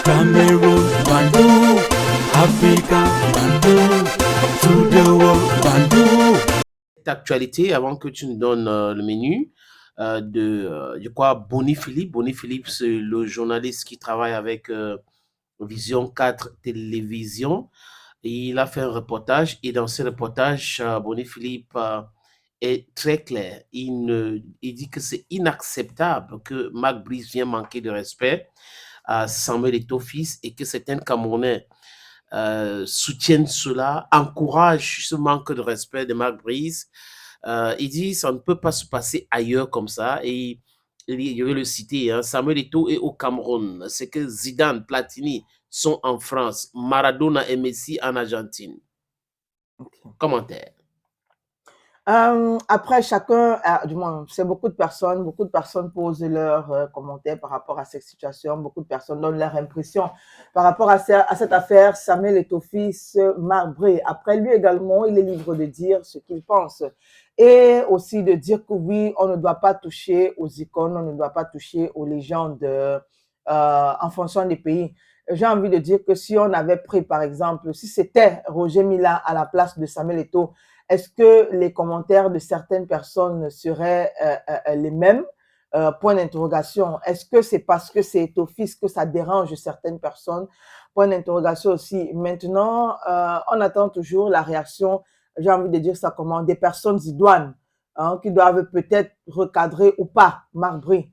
Cameroon, Bandung, Africa, Bandung, to the world, Bandung. Actualité, avant que tu nous donnes le menu, je crois, Boni Philippe. Boni Philippe, c'est le journaliste qui travaille avec Vision 4 Télévision. Et il a fait un reportage et dans ce reportage, Boni Philippe est très clair. Il dit que c'est inacceptable que Marc Brice vienne manquer de respect à Samuel Eto'o-Fils et que certains Camerounais soutiennent cela, encouragent ce manque de respect de Marc Brice. Il dit ça ne peut pas se passer ailleurs comme ça. Et je vais le citer, hein, Samuel Eto'o est au Cameroun. C'est que Zidane, Platini sont en France. Maradona et Messi en Argentine. Ok. Commentaire. Après, chacun, du moins, c'est beaucoup de personnes posent leurs commentaires par rapport à cette situation, beaucoup de personnes donnent leur impression par rapport à cette affaire, Samuel Eto'o-Fils, Marc Brice. Après, lui également, il est libre de dire ce qu'il pense et aussi de dire que oui, on ne doit pas toucher aux icônes, on ne doit pas toucher aux légendes en fonction des pays. J'ai envie de dire que si on avait pris, par exemple, si c'était Roger Mila à la place de Samuel Eto'o, est-ce que les commentaires de certaines personnes seraient les mêmes? Point d'interrogation. Est-ce que c'est parce que c'est Eto'o-Fils que ça dérange certaines personnes? Point d'interrogation aussi. Maintenant, on attend toujours la réaction, j'ai envie de dire ça comment, des personnes idoines hein, qui doivent peut-être recadrer ou pas Marc Brice.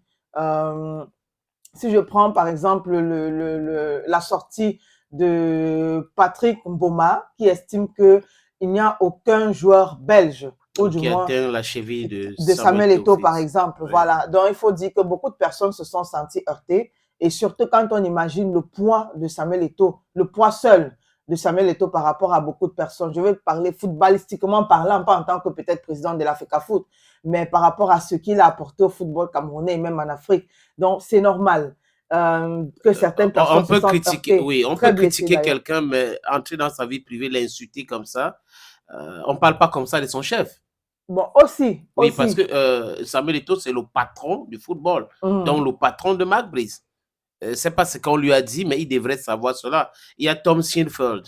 Si je prends par exemple la sortie de Patrick Mboma qui estime que il n'y a aucun joueur belge, ou du Qui moins atteint la cheville de Samuel Eto'o, par Eto'o-Fils. exemple. Ouais. Voilà. Donc, il faut dire que beaucoup de personnes se sont senties heurtées. Et surtout, quand on imagine le poids de Samuel Eto'o, le poids seul de Samuel Eto'o par rapport à beaucoup de personnes. Je vais parler footballistiquement parlant, pas en tant que peut-être président de l'Africa Foot, mais par rapport à ce qu'il a apporté au football camerounais et même en Afrique. Donc, c'est normal que certaines personnes On se peut sentent critiquer, heurtées, oui, on très peut blessées critiquer d'ailleurs. quelqu'un, mais entrer dans sa vie privée, l'insulter comme ça, on ne parle pas comme ça de son chef. Bon, aussi, Oui, parce aussi. que Samuel Eto'o, c'est le patron du football, donc Mhm. le patron de Marc Brice. C'est pas ce qu'on lui a dit, mais il devrait savoir cela. Il y a Tom Shinfield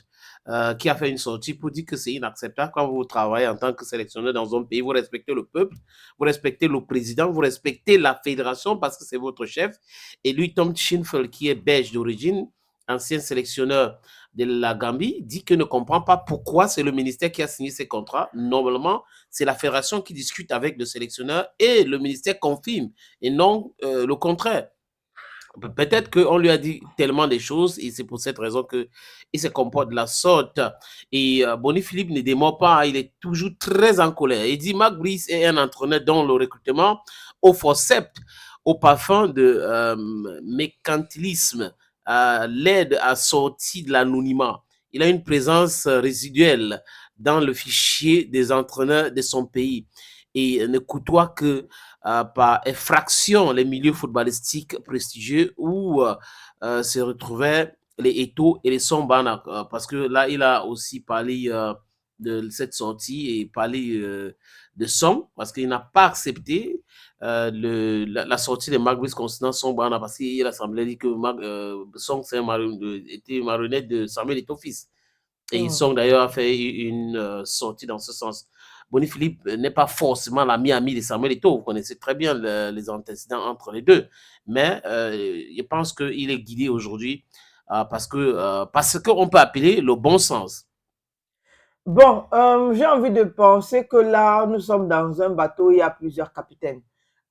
qui a fait une sortie pour dire que c'est inacceptable quand vous travaillez en tant que sélectionneur dans un pays, vous respectez le peuple, vous respectez le président, vous respectez la fédération parce que c'est votre chef. Et lui, Tom Shinfield, qui est belge d'origine, ancien sélectionneur de la Gambie, dit qu'il ne comprend pas pourquoi c'est le ministère qui a signé ces contrats. Normalement, c'est la fédération qui discute avec le sélectionneur et le ministère confirme et non le contraire. Peut-être qu'on lui a dit tellement de choses et c'est pour cette raison qu'il se comporte de la sorte. Et Boni Philippe ne dément pas, il est toujours très en colère. Il dit Marc Brice est un entraîneur dont le recrutement au forceps, au parfum de mercantilisme, l'aide à sortir de l'anonymat. Il a une présence résiduelle dans le fichier des entraîneurs de son pays et ne côtoie que par effraction les milieux footballistiques prestigieux où se retrouvaient les Eto'o et les Sombana. Parce que là, il a aussi parlé de cette sortie et parlé de Song, parce qu'il n'a pas accepté la sortie de Marc Brice concernant Sombana, parce qu'il a semblé dire que Song était marionnette de Samuel Eto'o-Fils. Et Song d'ailleurs a fait une sortie dans ce sens. Boni Philippe n'est pas forcément l'ami de Samuel Eto'o. Vous connaissez très bien les antécédents entre les deux. Mais je pense qu'il est guidé aujourd'hui parce qu'on peut appeler le bon sens. Bon, j'ai envie de penser que là, nous sommes dans un bateau, il y a plusieurs capitaines.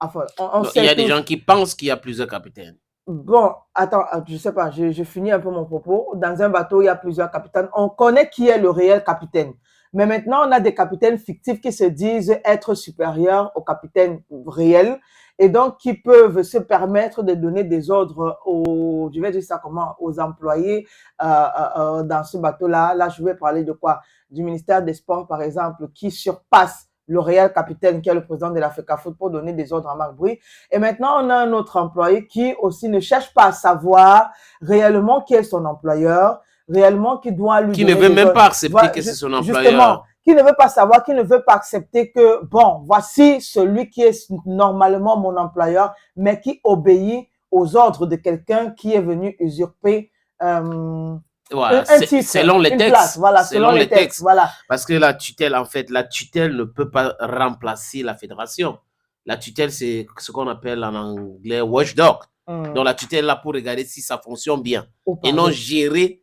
Enfin, on Donc, il y sait a des tous. gens qui pensent qu'il y a plusieurs capitaines. Bon, attends, je sais pas, je finis un peu mon propos. Dans un bateau, il y a plusieurs capitaines. On connaît qui est le réel capitaine. Mais maintenant, on a des capitaines fictifs qui se disent être supérieurs aux capitaines réels et donc qui peuvent se permettre de donner des ordres aux, je vais dire ça comment, aux employés dans ce bateau-là. Là, je vais parler de quoi? Du ministère des Sports, par exemple, qui surpasse le réel capitaine qui est le président de l'Africa Foot pour donner des ordres à Marc Brice. Et maintenant, on a un autre employé qui aussi ne cherche pas à savoir réellement qui est son employeur, réellement qui doit lui qui ne donner veut des même ordres. pas accepter Voilà, que c'est son justement, employeur. qui ne veut pas savoir, qui ne veut pas accepter que, bon, voici celui qui est normalement mon employeur, mais qui obéit aux ordres de quelqu'un qui est venu usurper Voilà, un titre, selon les une textes. place, voilà, selon les textes, voilà. Parce que la tutelle, en fait, la tutelle ne peut pas remplacer la fédération. La tutelle, c'est ce qu'on appelle en anglais watchdog. Donc, la tutelle est là pour regarder si ça fonctionne bien Ou pas, et non oui. gérer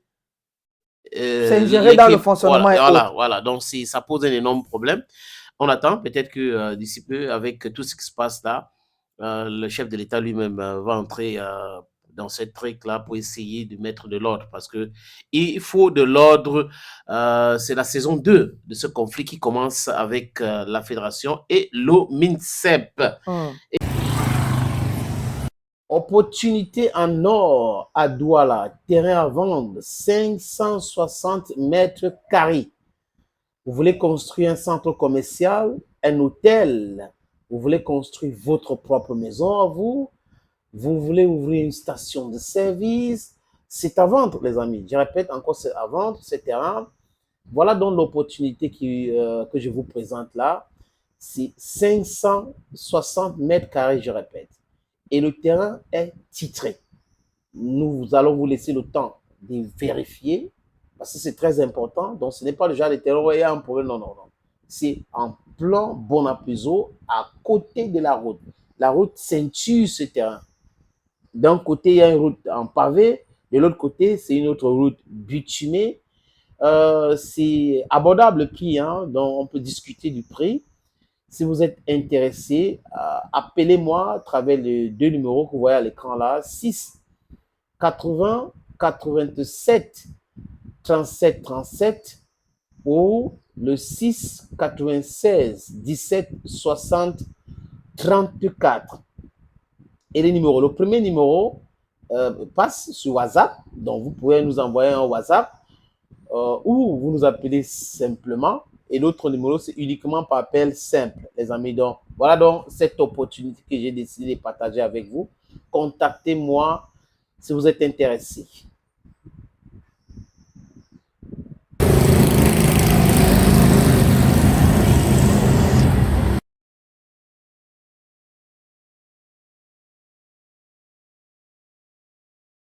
C'est géré dans le fonctionnement et autres. voilà. Donc, ça pose un énorme problème. On attend peut-être que d'ici peu, avec tout ce qui se passe là, le chef de l'État lui-même va entrer dans cette truc-là pour essayer de mettre de l'ordre. Parce qu'il faut de l'ordre. C'est la saison 2 de ce conflit qui commence avec la fédération et l'OMINSEP. Opportunité en or à Douala, terrain à vendre, 560 mètres carrés. Vous voulez construire un centre commercial, un hôtel, vous voulez construire votre propre maison à vous, vous voulez ouvrir une station de service, c'est à vendre, les amis. Je répète encore, c'est à vendre, ce terrain. Voilà donc l'opportunité que je vous présente là. C'est 560 mètres carrés, je répète. Et le terrain est titré. Nous allons vous laisser le temps de vérifier, parce que c'est très important. Donc, ce n'est pas le genre de terrain où il y a un problème. Non. C'est en plan Bonapuzo, à côté de la route. La route ceinture ce terrain. D'un côté, il y a une route en pavé. De l'autre côté, c'est une autre route bitumée. C'est abordable le prix, hein, donc on peut discuter du prix. Si vous êtes intéressé, appelez-moi à travers les 2 numéros que vous voyez à l'écran là, 6 80 87 37 37 ou le 6 96 17 60 34. Et les numéros, le premier numéro passe sur WhatsApp, donc vous pouvez nous envoyer un WhatsApp ou vous nous appelez simplement. Et l'autre numéro, c'est uniquement par appel simple, les amis. Donc, voilà donc cette opportunité que j'ai décidé de partager avec vous. Contactez-moi si vous êtes intéressé.